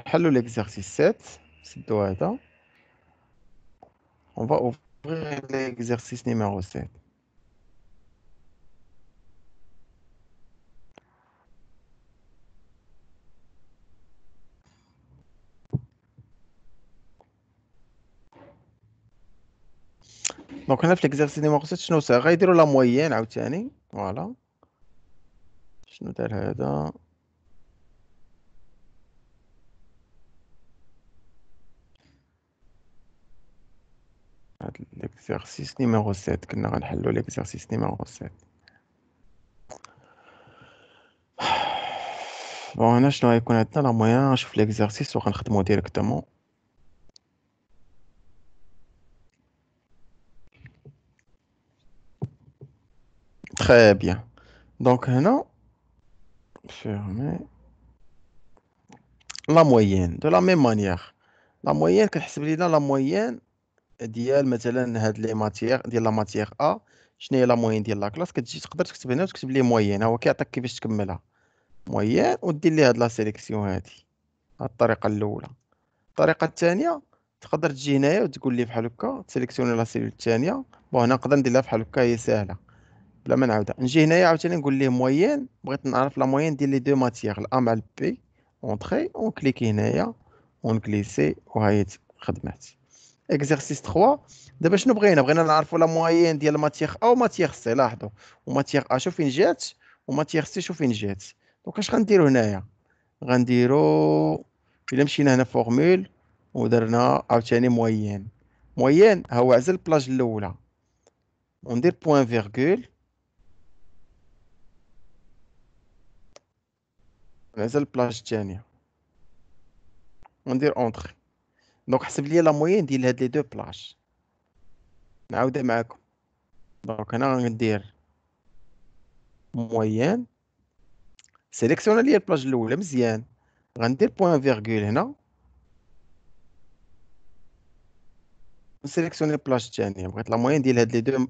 نحلو l'exercice 7. سدو هذا. On va ouvrir l'exercice numéro 7. دونك هنا في l'exercice numéro 7 شنو صار؟ غيديروا لا مويين عاوتاني. فوالا. شنو دار هذا؟ هاد l'exercice numéro 7 كنا غنحلو l'exercice numéro 7. بون هنا شنو غيكون عندنا لا مويان؟ نشوف l'exercice وغنخدمو ديريكتومون. Très bien. Donc هنا fermer la moyenne de la même manière. La moyenne كنحسب لينا لا مويين ديال مثلا هاد لي ماتيغ ديال لا ماتيغ ا. شنو هي لا موين ديال لا كلاس؟ كتجي تقدر تكتب هنا وتكتب ليه موين. ها هو كيعطيك كيفاش تكملها موين ودير ليه هاد لا سيليكسيون هادي. هاد الطريقه الاولى. الطريقه الثانيه تقدر تجي هنايا وتقول لي بحال هكا تسيليكسيوني لا سيلول الثانيه. بون هنا نقدر ندير لها بحال هكا، هي ساهله بلا ما نعاودها. نجي هنايا عاوتاني نقول ليه موين. بغيت نعرف لا موين ديال لي دو ماتيغ الا مع البي. اونطري ونكليكي هنايا ونكليسي وها هي خدمات. اكزرسيس 3. دابا شنو بغينا نعرفوا لا موين ديال ماتيغ ا وماتيغ سي. لاحظوا وماتيغ ا شوف فين جات وماتيغ سي شوف فين جات. دونك اش غنديروا هنايا؟ غنديروا الا مشينا هنا فورمول ودرنا عاوتاني موين. موين ها هو عزل البلاج الاولى وندير بوين فيرغول. نعزل البلاج الثانيه وندير اونطري. دونك حسب لي لا موين ديال هاد لي دو بلاج. نعاودها معاكم. دونك هنا غندير موين. سيليكسيونا ليا البلاج الاولى مزيان. غندير بوين فيرغول هنا نسيليكسيوني البلاج الثانيه. بغيت لا موين ديال هاد لي دو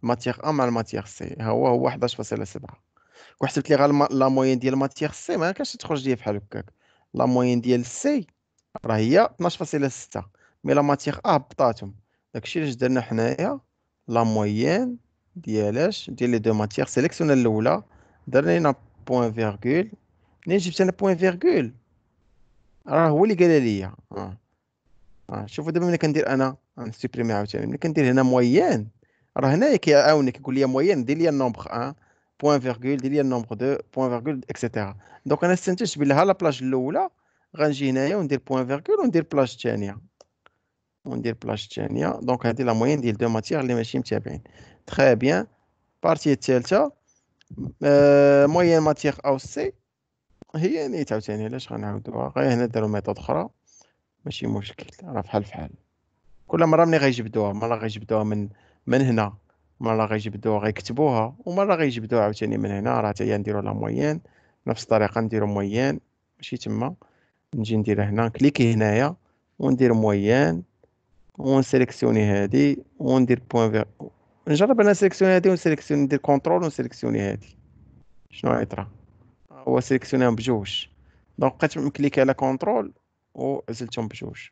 ماتيغ ا مع الماتيغ سي. ها هو 11.7. وحسبت لي غير لا موين ديال ماتيغ سي ما كانش تخرج ليا بحال هكاك. لا موين ديال سي راه هي 12.6 مي لا ماتيغ ا هبطاتهم. داكشي علاش درنا حنايا لا موين ديالاش ديال لي دو ماتيغ. سيليكسيونا الاولى درنا لينا بوين فيرغول. منين جبت انا بوين فيرغول راه هو اللي قال لي. شوفوا دابا ملي كندير انا غنسوبريمي عاوتاني. ملي كندير هنا موين راه هنايا كيعاوني كيقول لي موين دير لي النومبر 1 بوين فيرغول دير لي النومبر 2 بوين فيرغول اكسيتيرا. دونك انا استنتجت بلي ها لا بلاج الاولى غنجي هنايا وندير بوين فيرغول وندير بلاج الثانيه دونك هذه لا موين ديال دو ماتيغ اللي ماشي متابعين. تري بيان. بارتي الثالثه موين ماتيغ او سي. هي نيت عاوتاني علاش غنعاودوها؟ غير هنا داروا ميثود اخرى ماشي مشكل راه بحال بحال. كل مرة ملي غيجبدوها مرة غيجبدوها من هنا، مرة غيجبدوها غيكتبوها ومرة غيجبدوها عاوتاني من هنا. راه حتى هي نديرو لا موين نفس الطريقة. نديرو موين ماشي تما. نجي ندير هنا كليكي هنايا وندير موين ونسيليكسيوني هادي وندير بوين فيغ. نجرب انا نسيليكسيوني هادي ونسيليكسيوني ندير كونترول ونسيليكسيوني هادي. شنو غيطرا؟ هو سيليكسيونيهم بجوج. دونك بقيت مكليكي على كونترول وعزلتهم بجوج.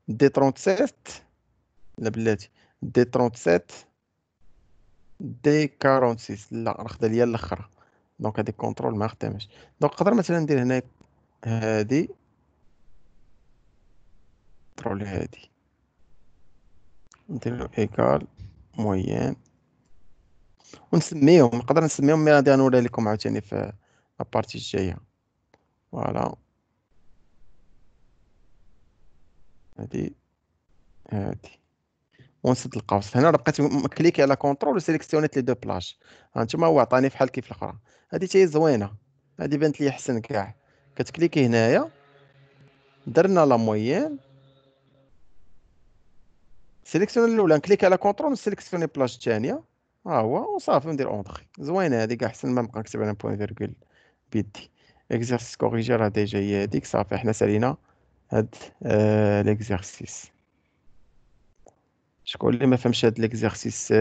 دي 37 لا بلاتي دي 37 دي 46 لا راه خدا ليا الاخرى. دونك هادي كونترول ما خدامش. دونك نقدر مثلا ندير هنا هادي كونترول هادي ندير ايكال موين ونسميهم. نقدر نسميهم مي غادي غنوريها لكم عاوتاني في لابارتي الجايه. فوالا هادي هادي ونسد القوس. هنا راه بقيت مكليكي على كونترول وسيليكسيونيت لي دو بلاج. هانتوما هو عطاني فحال كيف الاخرى. هادي حتى هي زوينه. هادي بانت لي احسن كاع. كتكليكي هنايا درنا لا موين سيليكسيوني الاولى نكليك على كونترول نسيليكسيوني بلاج الثانيه. ها هو وصافي وندير اونطري. زوينه هذيك احسن ما نبقى نكتب انا بوين فيرغول بيدي. اكزرسيس كوريجي راه ديجا هي هذيك صافي حنا سالينا هاد ليكزرسيس. شكون اللي ما فهمش هاد ليكزرسيس 7؟